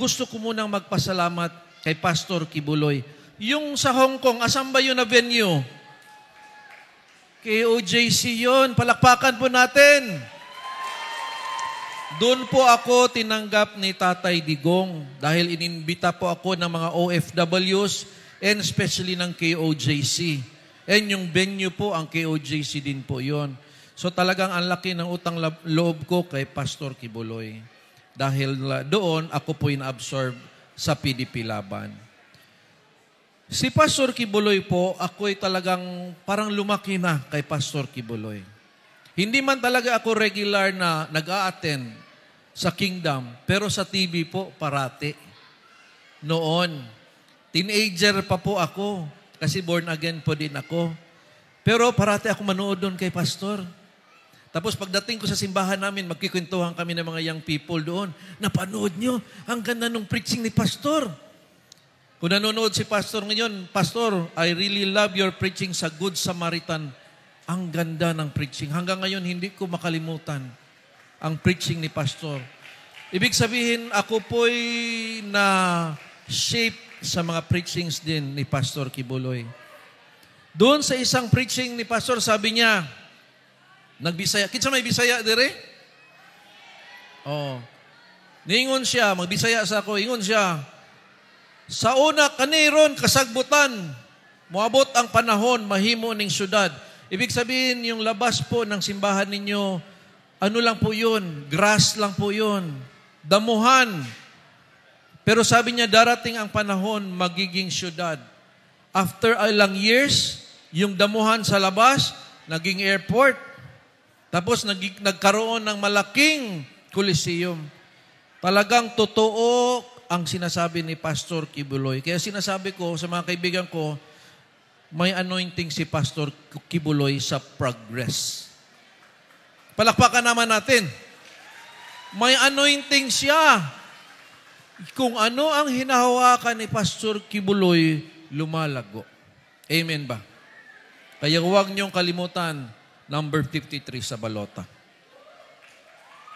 gusto ko munang magpasalamat kay Pastor Kibuloy. Yung sa Hong Kong, asan ba yun na venue? KOJC yun. Palakpakan po natin. Doon po ako tinanggap ni Tatay Digong dahil inimbita po ako ng mga OFWs and especially ng KOJC. And yung venue po, ang KOJC din po yon. So talagang ang laki ng utang loob ko kay Pastor Kibuloy. Dahil doon, ako po in-absorb sa PDP Laban. Si Pastor Kibuloy po, ako'y talagang parang lumaki na kay Pastor Kibuloy. Hindi man talaga ako regular na nag-a-attend sa Kingdom, pero sa TV po, parati. Noon, teenager pa po ako, kasi born again po din ako. Pero parati ako manood doon kay Pastor. Tapos pagdating ko sa simbahan namin, magkikwentuhan kami ng mga young people doon. Napanood nyo, ang ganda ng preaching ni Pastor. Kung nanonood si Pastor ngayon, Pastor, I really love your preaching sa Good Samaritan. Ang ganda ng preaching. Hanggang ngayon, hindi ko makalimutan ang preaching ni Pastor. Ibig sabihin, ako po'y na-shape sa mga preachings din ni Pastor Kibuloy. Doon sa isang preaching ni Pastor, sabi niya, nagbisaya. Kinsa may bisaya dire? Oh. Ningon siya, magbisaya sa ako, ingon siya, sa una kaniron kasagbutan, moabot ang panahon, mahimo ning syudad. Ibig sabihin, yung labas po ng simbahan ninyo, ano lang po yun? Grass lang po yun. Damuhan. Pero sabi niya, darating ang panahon, magiging syudad. After ilang years, yung damuhan sa labas, naging airport. Tapos nagkaroon ng malaking Coliseum. Talagang totoo ang sinasabi ni Pastor Kibuloy. Kaya sinasabi ko sa mga kaibigan ko, may anointing si Pastor Kibuloy sa progress. Palakpakan naman natin. May anointing siya. Kung ano ang hinahawakan ni Pastor Kibuloy, lumalago. Amen ba? Kaya huwag niyong kalimutan, number 53 sa balota.